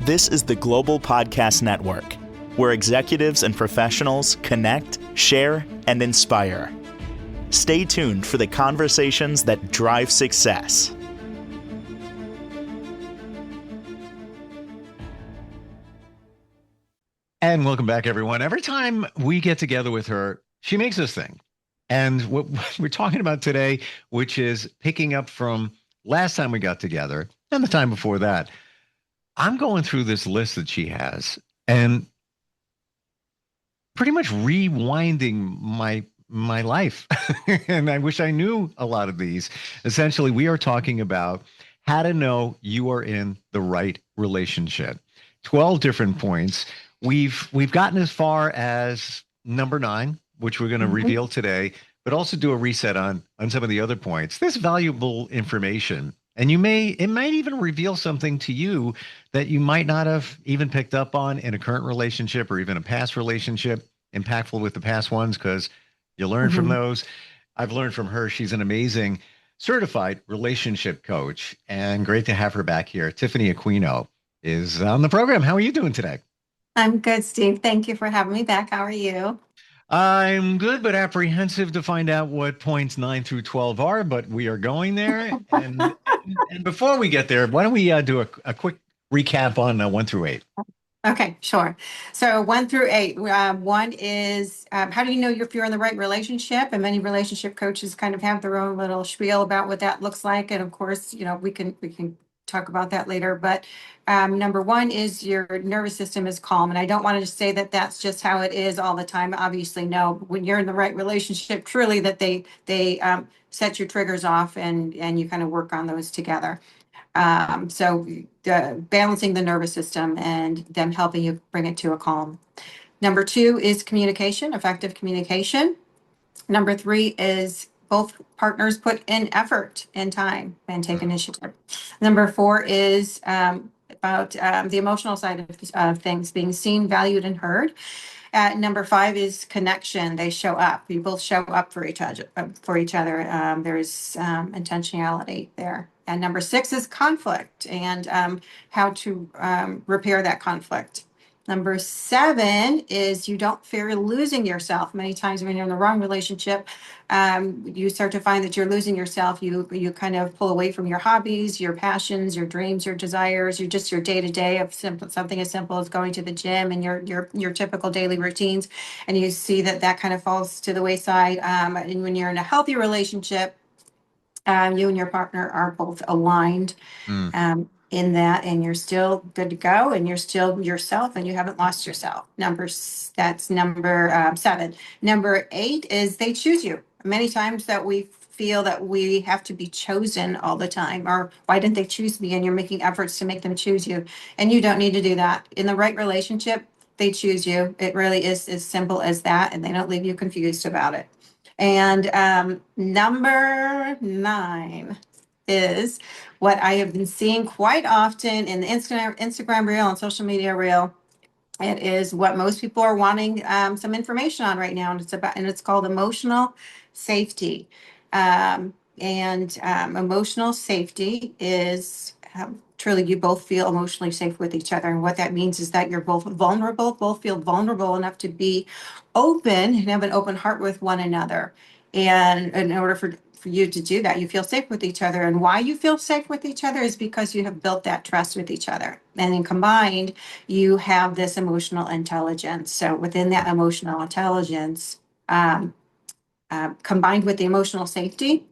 This is the Global Podcast Network, where executives and professionals connect, share, and inspire. Stay tuned for the conversations that drive success. And welcome back, everyone. Every time we get together with her, she makes us think. And what we're talking about today, which is picking up from last time we got together and the time before that, I'm going through this list that she has and pretty much rewinding my life. And I wish I knew a lot of these. Essentially, we are talking about how to know you are in the right relationship. 12 different points. We've gotten as far as number 9, which we're going to reveal today, but also do a reset on some of the other points. There's valuable information. And it might even reveal something to you that you might not have even picked up on in a current relationship or even a past relationship, impactful with the past ones, because you learn from those. I've learned from her. She's an amazing certified relationship coach, and great to have her back here. Tiffany Aquino is on the program. How are you doing today? I'm good, Steve. Thank you for having me back. How are you? I'm good, but apprehensive to find out what points 9 through 12 are, but we are going there. And before we get there, why don't we do a quick recap on 1 through 8? Okay, sure. So 1 through 8. One is how do you know if you're in the right relationship? And many relationship coaches kind of have their own little spiel about what that looks like. And of course, we can talk about that later. But number 1 is your nervous system is calm. And I don't want to just say that that's just how it is all the time. Obviously, no. When you're in the right relationship, truly that they set your triggers off and you kind of work on those together. So balancing the nervous system and them helping you bring it to a calm. Number 2 is communication, effective communication. Number 3 is both partners put in effort and time and take initiative. Number 4 is about the emotional side of things, being seen, valued, and heard. Number 5 is connection. They show up. You both show up for each other. There's intentionality there. And number 6 is conflict and how to repair that conflict. Number 7 is you don't fear losing yourself. Many times when you're in the wrong relationship, you start to find that you're losing yourself. You kind of pull away from your hobbies, your passions, your dreams, your desires, your day-to-day of something as simple as going to the gym and your typical daily routines. And you see that kind of falls to the wayside. And when you're in a healthy relationship, you and your partner are both aligned in that, and you're still good to go, and you're still yourself, and you haven't lost yourself. That's number 7. Number 8 is they choose you. Many times that we feel that we have to be chosen all the time, or why didn't they choose me? And you're making efforts to make them choose you, and you don't need to do that. In the right relationship, they choose you. It really is as simple as that, and they don't leave you confused about it. And number 9 is what I have been seeing quite often in the Instagram reel and social media reel. It is what most people are wanting some information on right now, and it's called emotional safety. Emotional safety is truly you both feel emotionally safe with each other, and what that means is that you're both feel vulnerable enough to be open and have an open heart with one another. And in order for you to do that, you feel safe with each other. And why you feel safe with each other is because you have built that trust with each other. And then combined, you have this emotional intelligence. So within that emotional intelligence, combined with the emotional safety,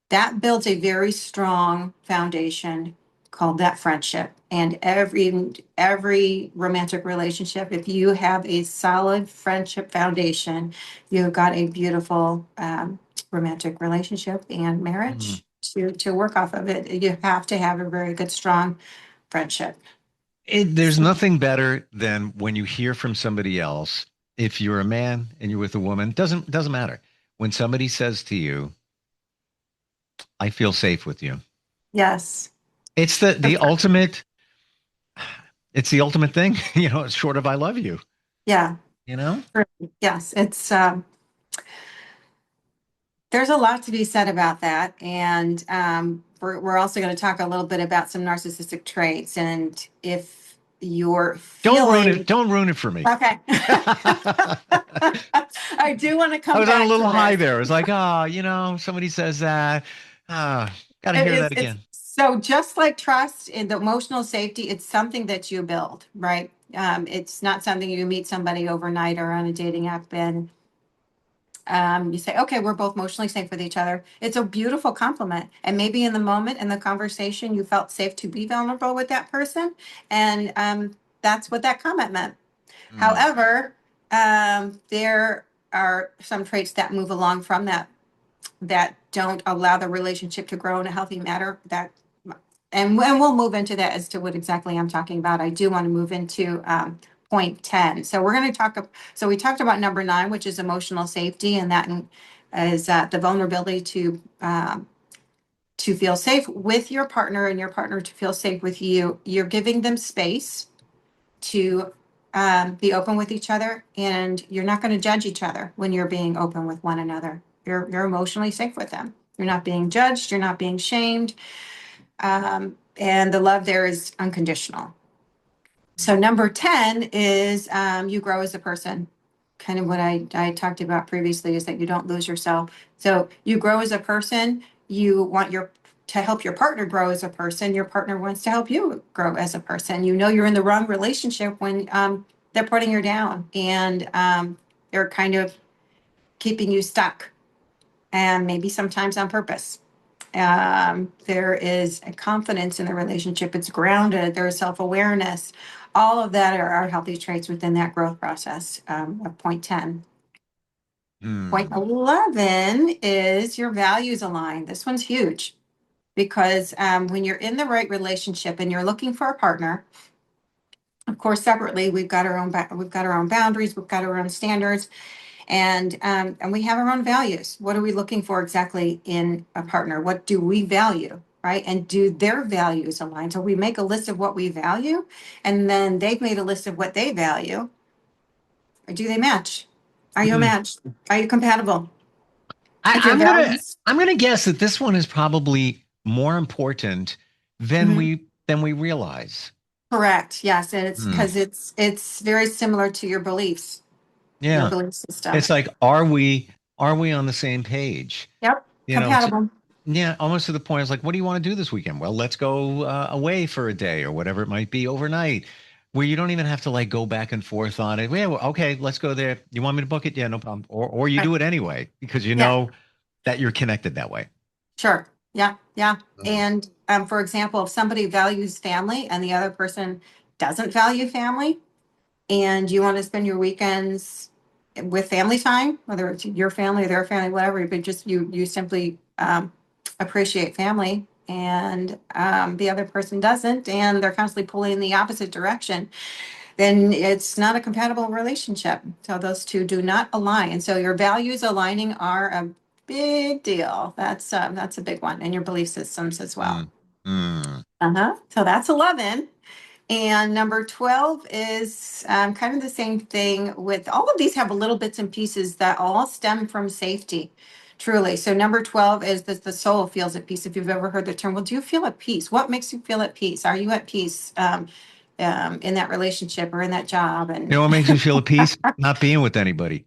that builds a very strong foundation called that friendship. And every romantic relationship, if you have a solid friendship foundation, you've got a beautiful romantic relationship and marriage to work off of it. You have to have a very good, strong friendship. There's nothing better than when you hear from somebody else. If you're a man and you're with a woman, doesn't matter. When somebody says to you, I feel safe with you. Yes. It's the ultimate. It's the ultimate thing, it's short of I love you. Yeah. Yes. It's there's a lot to be said about that. And we're also going to talk a little bit about some narcissistic traits. And if you're Don't ruin it. feeling Don't ruin it for me. okay. I do want to I come was on a back little to high this. there. It was like, somebody says that. Got to It hear is, that it's again. so just like trust and the emotional safety, it's something that you build, right? It's not something you meet somebody overnight or on a dating app and you say, okay, we're both emotionally safe with each other. It's a beautiful compliment. And maybe in the moment in the conversation, you felt safe to be vulnerable with that person. And that's what that comment meant. Mm, However, there are some traits that move along from that don't allow the relationship to grow in a healthy manner. And we'll move into that as to what exactly I'm talking about. I do want to move into point 10. So we're going to talk. So we talked about number 9, which is emotional safety, and that is the vulnerability to feel safe with your partner and your partner to feel safe with you. You're giving them space to be open with each other, and you're not going to judge each other when you're being open with one another. You're emotionally safe with them. You're not being judged. You're not being shamed. And the love there is unconditional. So number 10 is you grow as a person. Kind of what I talked about previously is that you don't lose yourself. So you grow as a person. You want to help your partner grow as a person. Your partner wants to help you grow as a person. You know you're in the wrong relationship when they're putting you down and they're kind of keeping you stuck, and maybe sometimes on purpose. There is a confidence in the relationship. It's grounded. There's self-awareness. All of that are healthy traits within that growth process of point 10. Point mm, 11 is your values align. This one's huge because when you're in the right relationship and you're looking for a partner, of course, separately, we've got our own boundaries, we've got our own standards, and we have our own values. What are we looking for exactly in a partner? What do we value, right? And do their values align? So we make a list of what we value, and then they've made a list of what they value. Or do they match? Are you a mm. match? Are you compatible? I, If your I'm gonna values I'm gonna guess that this one is probably more important than Mhm. we realize. Correct, yes, and it's Hmm. because it's very similar to your beliefs, your Yeah. belief system. It's like, are we on the same page? Yep, It's, compatible. yeah, almost to the point. It's like, what do you want to do this weekend? Well, let's go away for a day or whatever it might be overnight, where you don't even have to like go back and forth on it. Yeah, well, okay, let's go there. You want me to book it? Yeah, no problem. Or you Right. do it anyway because you Yeah. know that you're connected that way. Sure. Yeah. Yeah. Mm. And for example, if somebody values family and the other person doesn't value family, and you want to spend your weekends with family time, whether it's your family or their family, whatever, but just you simply appreciate family, and the other person doesn't, and they're constantly pulling in the opposite direction, then it's not a compatible relationship. So those two do not align. And so your values aligning are a big deal. That's a big one, and your belief systems as well. Mm. Mm. Uh-huh. So that's 11. And number 12 is kind of the same thing with all of these have little bits and pieces that all stem from safety, truly. So number 12 is that the soul feels at peace. If you've ever heard the term, well, do you feel at peace? What makes you feel at peace? Are you at peace in that relationship or in that job? You And know what makes me feel at peace? Not being with anybody.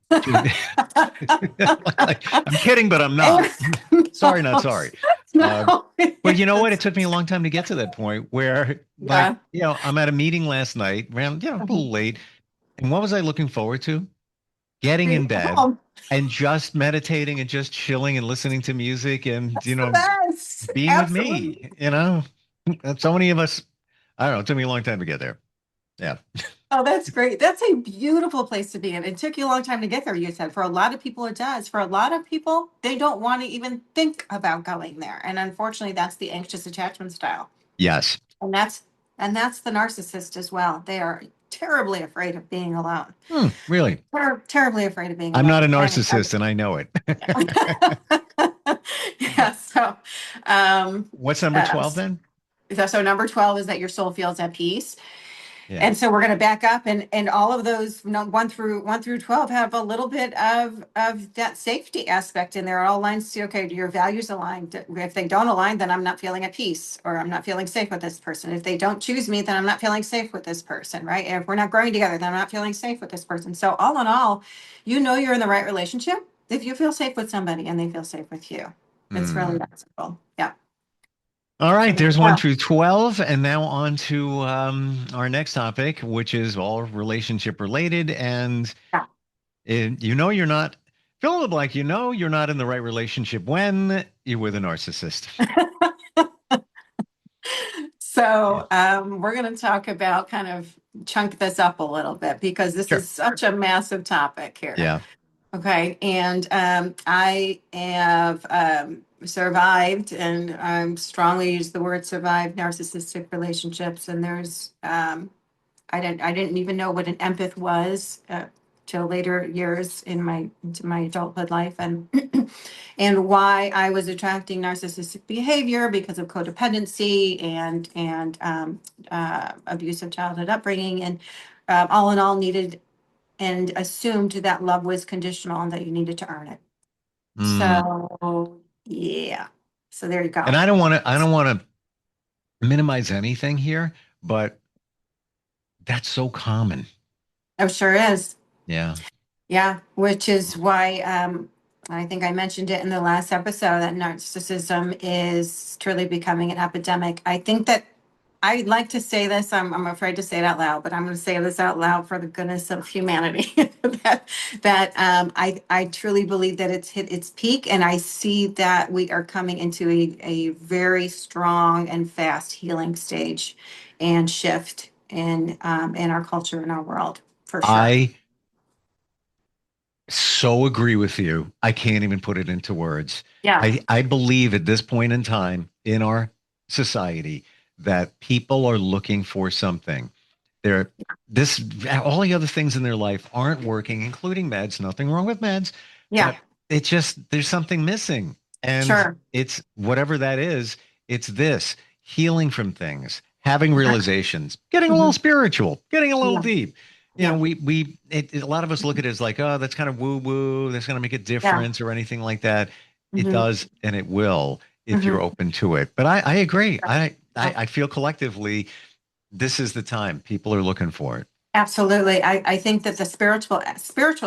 Like, I'm kidding, but I'm not. Sorry, not no, sorry. Uh, no, but you know what? It it's, took me a long time to get to that point where, like, yeah. I'm at a meeting last night, around, a little late. And what was I looking forward to? Getting in Being at bed home. and just meditating and just chilling and listening to music and, That's the best. being with Absolutely. me. And so many of us, I don't know, it took me a long time to get there. Yeah. Oh, that's great. That's a beautiful place to be in. It took you a long time to get there, you said. For a lot of people, it does. For a lot of people, they don't want to even think about going there. And unfortunately, that's the anxious attachment style. Yes. And that's the narcissist as well. They are terribly afraid of being alone. Really? Terribly afraid of being I'm not a alone. narcissist and I know it. Yeah. So, um, What's number uh, 12 then? so number 12 is that your soul feels at peace. Yeah. And so we're going to back up, and all of those, 1 through 12 have a little bit of that safety aspect in there. It all aligns to, okay, do your values align? If they don't align, then I'm not feeling at peace, or I'm not feeling safe with this person. If they don't choose me, then I'm not feeling safe with this person, right? If we're not growing together, then I'm not feeling safe with this person. So all in all, you're in the right relationship if you feel safe with somebody and they feel safe with you. It's really Mm. that simple. Yeah. All So right, there you there's 1 go. through 12, and now on to our next topic, which is all relationship related. And Yeah. you're not, fill in the blank, you're not in the right relationship when you're with a narcissist. Yeah. So we're going to talk about, kind of chunk this up a little bit, because this Sure. is such a massive topic here. Yeah. Okay. And I have survived, and I strongly use the word survive, narcissistic relationships. And I didn't even know what an empath was till later years into my adulthood life, and and why I was attracting narcissistic behavior because of codependency and abusive childhood upbringing, and all in all needed and assumed that love was conditional and that you needed to earn it. Mm. So yeah, so there you And go. I don't want to minimize anything here, but that's so common. Oh, sure is. Yeah. Yeah, which is why I think I mentioned it in the last episode that narcissism is truly becoming an epidemic. I think that I'd like to say this. I'm afraid to say it out loud, but I'm going to say this out loud for the goodness of humanity. I truly believe that it's hit its peak, and I see that we are coming into a very strong and fast healing stage and shift in our culture, in our world, for sure. I so agree with you. I can't even put it into words. Yeah. I believe at this point in time in our society that people are looking for something. They're this all the other things in their life aren't working, including meds. Nothing wrong with meds, Yeah. but it just there's something missing. And Sure. it's whatever that is, it's this healing from things, having realizations, getting a little Mhm. spiritual, getting a little Yeah. deep. Yeah. A lot of us look at it as like, oh, that's kind of woo woo. That's going to make a Yeah. difference or anything like that. It Hmm. does, and it will if you're Hmm. open to it. But I agree. Yeah. I feel collectively this is the time people are looking for it. Absolutely. I think that the spiritual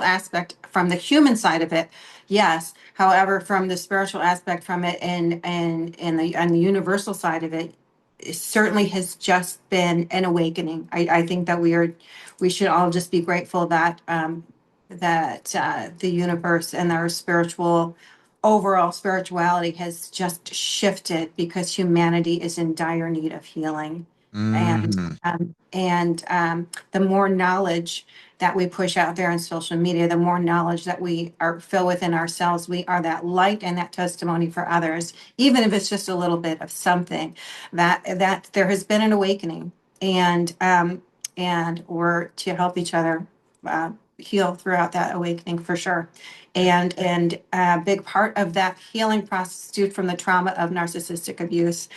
aspect from the human side of it, yes. However, from the spiritual aspect from it, and the universal side of it, it certainly has just been an awakening. I think that we should all just be grateful that the universe and our overall spirituality has just shifted, because humanity is in dire need of healing. And Hmm. the more knowledge that we push out there on social media, the more knowledge that we are fill within ourselves, we are that light and that testimony for others, even if it's just a little bit of something, that there has been an awakening, and we're to help each other heal throughout that awakening, for sure. And a big part of that healing process due from the trauma of narcissistic abuse,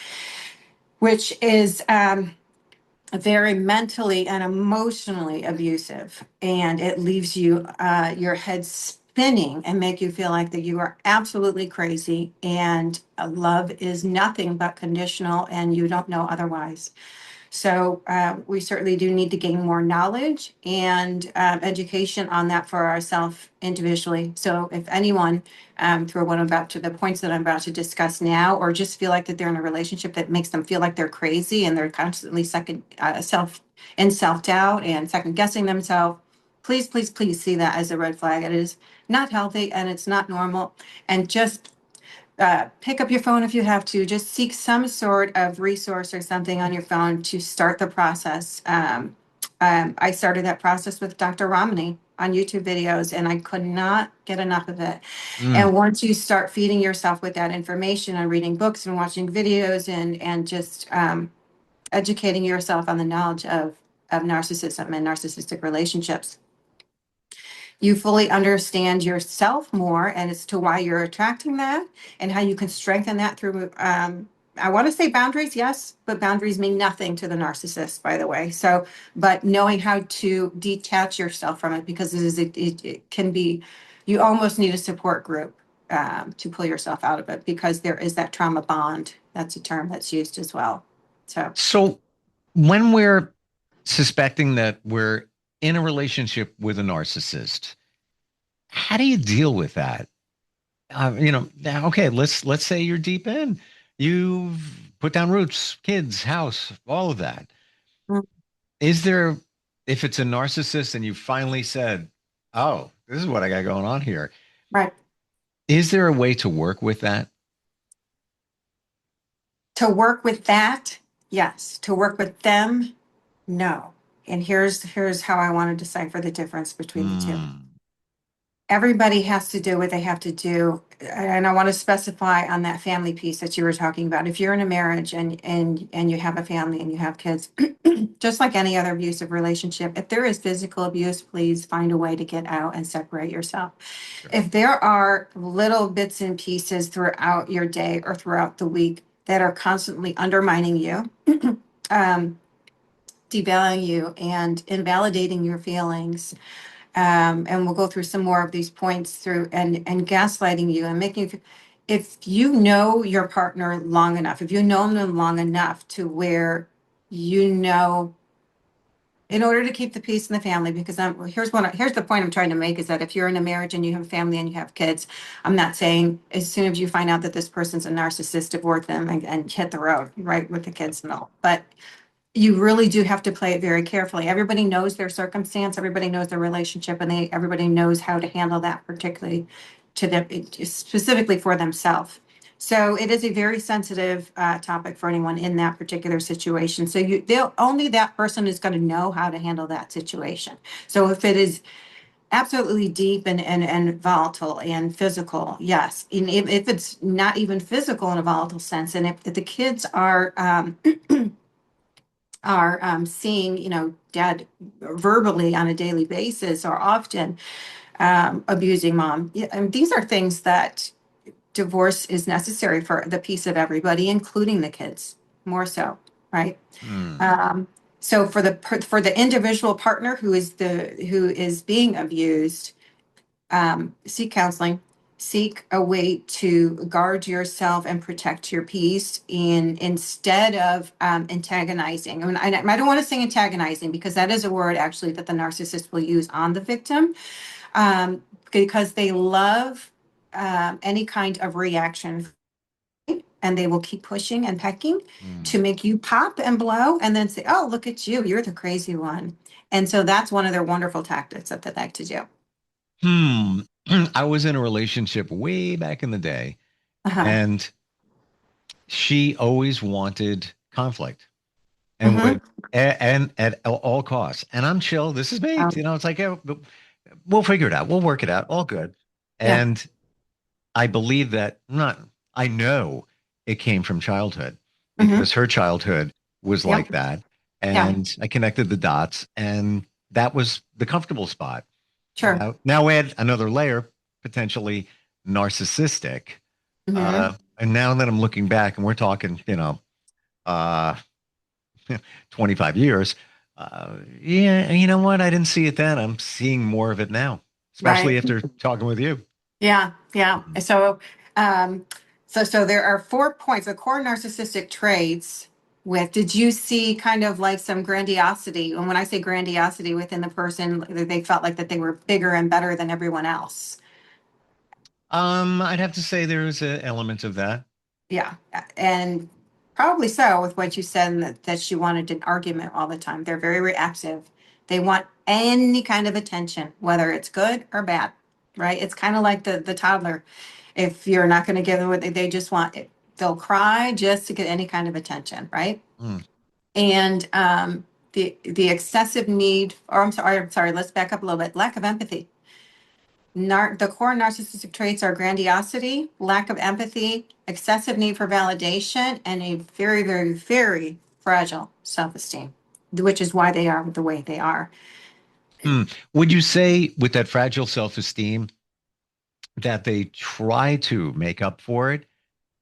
which is very mentally and emotionally abusive, and it leaves your head spinning and make you feel like that you are absolutely crazy, and love is nothing but conditional, and you don't know otherwise. So we certainly do need to gain more knowledge and education on that for ourselves individually. So if anyone, through what I'm about to the points that I'm about to discuss now, or just feel like that they're in a relationship that makes them feel like they're crazy and they're constantly self doubt and second guessing themselves, please, please, please see that as a red flag. It is not healthy and it's not normal. And just pick up your phone if you have to. Just seek some sort of resource or something on your phone to start the process. I started that process with Dr. Romney on YouTube videos, and I could not get enough of it. Mm. And once you start feeding yourself with that information and reading books and watching videos and just educating yourself on the knowledge of narcissism and narcissistic relationships, you fully understand yourself more and as to why you're attracting that, and how you can strengthen that through I want to say boundaries, yes, but boundaries mean nothing to the narcissist, by the way. So, but knowing how to detach yourself from it, because it can be, you almost need a support group to pull yourself out of it, because there is that trauma bond. That's a term that's used as well. So, So when we're suspecting that we're in a relationship with a narcissist, how do you deal with that? Now, okay, let's say you're deep in. You've put down roots, kids, house, all of that. mm, Is there, if it's a narcissist and you finally said, "Oh, this is what I got going on here," right. is there a way to work with that? To work with that, yes. To work with them, no. And here's how I want to decipher the difference between the two. Hmm. Everybody has to do what they have to do. And I want to specify on that family piece that you were talking about. If you're in a marriage and you have a family and you have kids, just like any other abusive relationship, if there is physical abuse, please find a way to get out and separate yourself. Sure. If there are little bits and pieces throughout your day or throughout the week that are constantly undermining you, um, devaluing you and invalidating your feelings, and we'll go through some more of these points through and gaslighting you and making you, if you know your partner long enough, if you know them long enough to where you know, in order to keep the peace in the family, because here's the point I'm trying to make, is that if you're in a marriage and you have a family and you have kids, I'm not saying as soon as you find out that this person's a narcissist, divorce them and hit the road right with the kids and all, but you really do have to play it very carefully. Everybody knows their circumstance, everybody knows their relationship, and everybody knows how to handle that, particularly to them, specifically for themselves. So it is a very sensitive topic for anyone in that particular situation. So they'll only that person is going to know how to handle that situation. So if it is absolutely deep and volatile and physical, yes. And if it's not even physical in a volatile sense, and if the kids are seeing, dad verbally on a daily basis or often abusing mom. Yeah, and these are things that divorce is necessary for the peace of everybody, including the kids, more so, right? Hmm. Um, so for the individual partner who is being abused, seek counseling, seek a way to guard yourself and protect your peace in instead of antagonizing. I mean, I don't want to say antagonizing, because that is a word actually that the narcissist will use on the victim, because they love any kind of reaction, and they will keep pushing and pecking Hmm. to make you pop and blow and then say, oh, look at you, you're the crazy one. And so that's one of their wonderful tactics that they like to do. Hmm. I was in a relationship way back in the day, Uh-huh. and she always wanted conflict and Mm-hmm. would and at all costs. And I'm chill. This is me. It's like, yeah, we'll figure it out. We'll work it out. All good. Yeah. And I believe that not. I know it came from childhood Mm-hmm. because her childhood was Yep. like that, Yeah. and I connected the dots, and that was the comfortable spot. Sure. Now add another layer, potentially narcissistic. Mm-hmm. And now that I'm looking back, and we're talking, uh, 25 years. Yeah, you know what? I didn't see it then. I'm seeing more of it now, especially Right. after talking with you. Yeah. Yeah. Mhm. Um, so there are 4 points, the core narcissistic traits with, did you see kind of like some grandiosity? And when I say grandiosity within the person, they felt like that they were bigger and better than everyone else. I'd have to say there's an element of that. Yeah, and probably so with what you said, and that she wanted an argument all the time. They're very reactive. They want any kind of attention, whether it's good or bad, right? It's kind of like the toddler. If you're not going to give them what they just want, they'll cry just to get any kind of attention, right? Mm, And the excessive need, or I'm sorry, let's back up a little bit. Lack of empathy. The core narcissistic traits are grandiosity, lack of empathy, excessive need for validation, and a very, very, very fragile self-esteem, which is why they are the way they are. mm. Would you say with that fragile self-esteem that they try to make up for it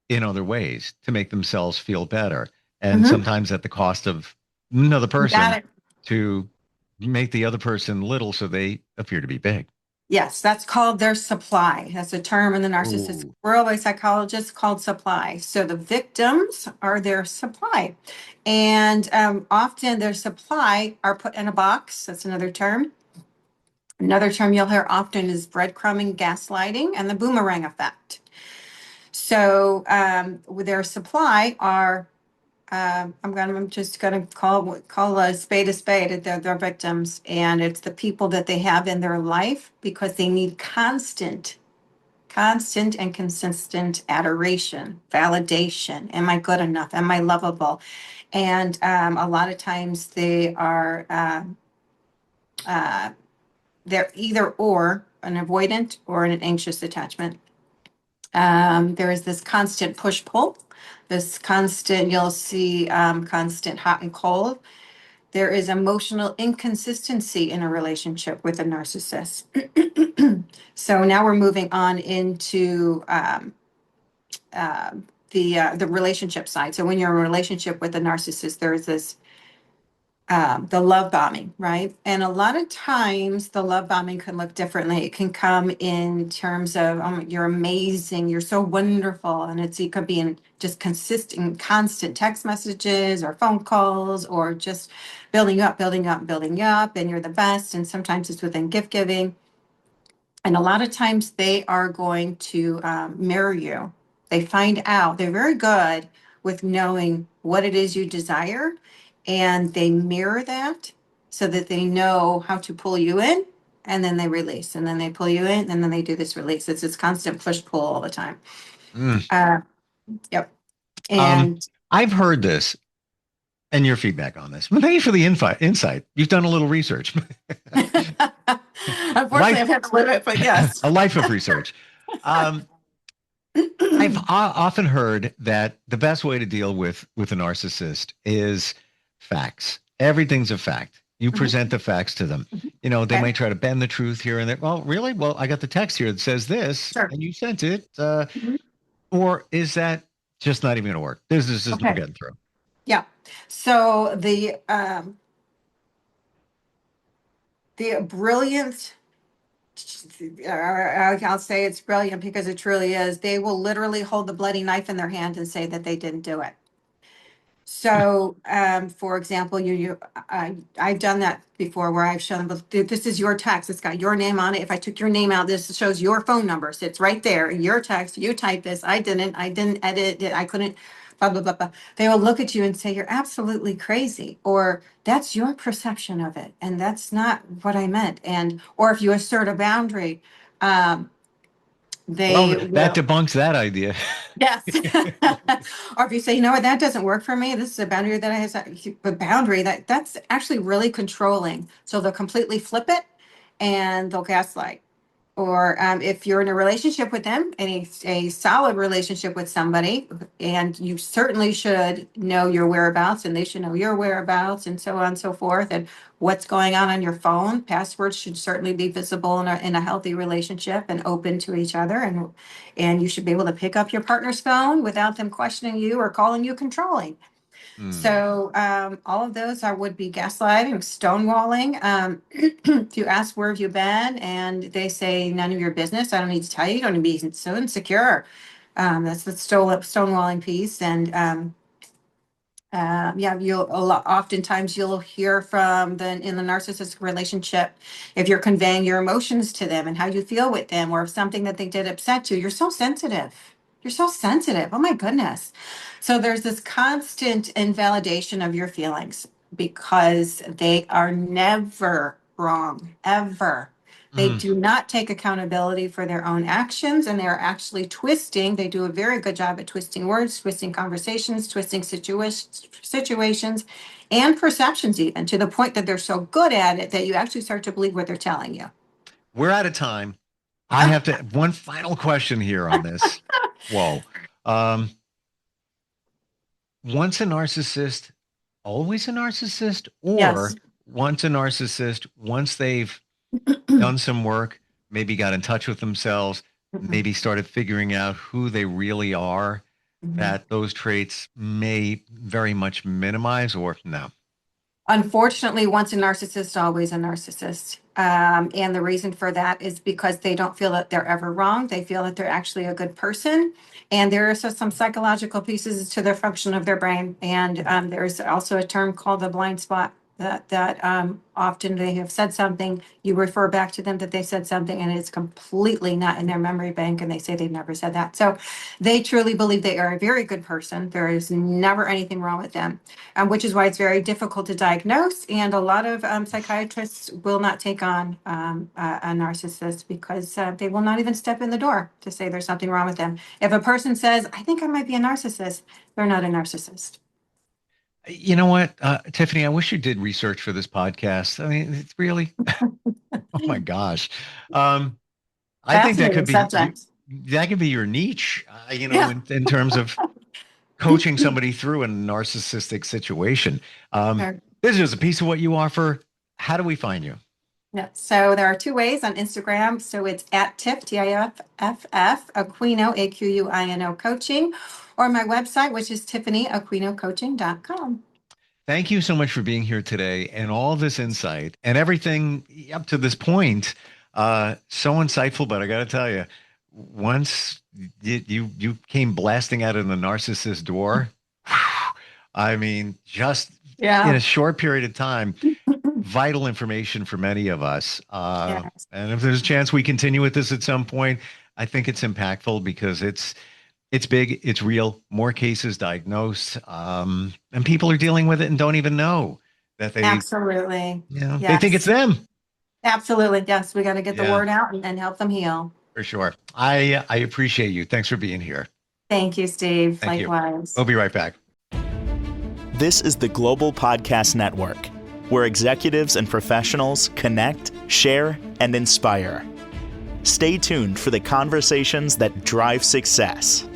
in other ways to make themselves feel better. And Mhm. sometimes at the cost of another You got person it. to make the other person little so they appear to be big. Yes, that's called their supply. That's a term in the narcissistic Ooh. world by psychologists called supply. So the victims are their supply. And often their supply are put in a box. That's another term. Another term you'll hear often is breadcrumbing, gaslighting, and the boomerang effect. So with their supply are I'm just gonna call a spade a spade. They're victims, and it's the people that they have in their life because they need constant and consistent adoration, validation. Am I good enough? Am I lovable? And a lot of times uh, they're either or an avoidant or an anxious attachment. There is this constant push pull, this constant, you'll see constant hot and cold. There is emotional inconsistency in a relationship with a narcissist. So now we're moving on into uh, the relationship side. So when you're in a relationship with a narcissist, there's this the love bombing, right? And a lot of times the love bombing can look differently. It can come in terms of, oh, you're amazing, you're so wonderful. And it could be in just consistent, constant text messages or phone calls or just building up, building up, building up, and you're the best. And sometimes it's within gift giving. And a lot of times they are going to mirror you. They find out, they're very good with knowing what it is you desire, and they mirror that so that they know how to pull you in, and then they release, and then they pull you in, and then they do this release. It's this constant push pull all the time. Mm. Uh, yep. Um, And I've heard this and your feedback on this. Well, thank you for the insight. You've done a little research. unfortunately, Life, I've had to live it, but yes. a life of research. Um, I've often heard that the best way to deal with a narcissist is facts. Everything's a fact. You Mhm, present the facts to them. You know, they okay, might try to bend the truth here and there. Well, really? Well, I got the text here that says this, sure. and you sent it. Mhm, Or is that just not even going to work? There's no okay, getting through. yeah. So the brilliant, I'll say it's brilliant because it truly is. They will literally hold the bloody knife in their hand and say that they didn't do it. So, for example, I've done that before where I've shown them, this is your text. It's got your name on it. If I took your name out, this shows your phone number. So it's right there. Your text. You type this. I didn't edit it. I couldn't. Blah blah blah blah. They will look at you and say you're absolutely crazy, or that's your perception of it, and that's not what I meant. And or if you assert a boundary, um, Well, they that will. debunks that idea. Yes. Or if you say, you know what, that doesn't work for me. This is a boundary that I have, a boundary that's actually really controlling. So they'll completely flip it and they'll gaslight. Or if you're in a relationship with them, a solid relationship with somebody, and you certainly should know your whereabouts, and they should know your whereabouts, and so on and so forth, and what's going on your phone. Passwords should certainly be visible in a healthy relationship and open to each other, and you should be able to pick up your partner's phone without them questioning you or calling you controlling. Hmm. So all of those are would be gaslighting, stonewalling. If you ask where have you been, and they say none of your business, I don't need to tell you. You don't need to be so insecure. That's the stonewalling piece, and yeah, oftentimes you'll hear from the in the narcissistic relationship if you're conveying your emotions to them and how you feel with them, or if something that they did upset you. You're so sensitive. You're so sensitive. Oh my goodness. So there's this constant invalidation of your feelings because they are never wrong, ever. They Mm. do not take accountability for their own actions, and they're actually twisting. They do a very good job at twisting words, twisting conversations, twisting situations and perceptions, even to the point that they're so good at it that you actually start to believe what they're telling you. We're out of time. I have to one final question here on this. Whoa. Um, once a narcissist, always a narcissist, Yes. or once a narcissist, once they've done some work, maybe got in touch with themselves, Mhm. maybe started figuring out who they really are, Mhm. that those traits may very much minimize, or no? Unfortunately, once a narcissist, always a narcissist. And the reason for that is because they don't feel that they're ever wrong. They feel that they're actually a good person. And there are some psychological pieces to the function of their brain. And there's also a term called the blind spot that often they have said something, you refer back to them that they said something, and it's completely not in their memory bank, and they say they've never said that. So they truly believe they are a very good person. There is never anything wrong with them, which is why it's very difficult to diagnose. And a lot of psychiatrists will not take on a narcissist because they will not even step in the door to say there's something wrong with them. If a person says, I think I might be a narcissist, they're not a narcissist. You know what, Tiffany, I wish you did research for this podcast. I mean, it's really, oh my gosh. Um, I think that Fascinating could be subject. that could be your niche, Yeah. in terms of coaching somebody through a narcissistic situation. Sure. This is just a piece of what you offer. How do we find you? Yeah. So there are two ways on Instagram. So it's at Tiff, Tiff, Aquino, Aquino coaching, or my website, which is tiffanyAquinocoaching.com. Thank you so much for being here today and all this insight and everything up to this point. So insightful, but I got to tell you, once you came blasting out of the narcissist door, I mean, just in Yeah. a short period of time, vital information for many of us. Yes. And if there's a chance we continue with this at some point, I think it's impactful because it's big, it's real, more cases diagnosed, and people are dealing with it and don't even know that Absolutely. they think it's Yes. them. Absolutely. Yes. We got to get the Yeah, word out and help them heal. for sure. I appreciate you. Thanks for being here. Thank you, Steve. Thank you. Likewise. We'll be right back. This is the Global Podcast Network, where executives and professionals connect, share, and inspire. Stay tuned for the conversations that drive success.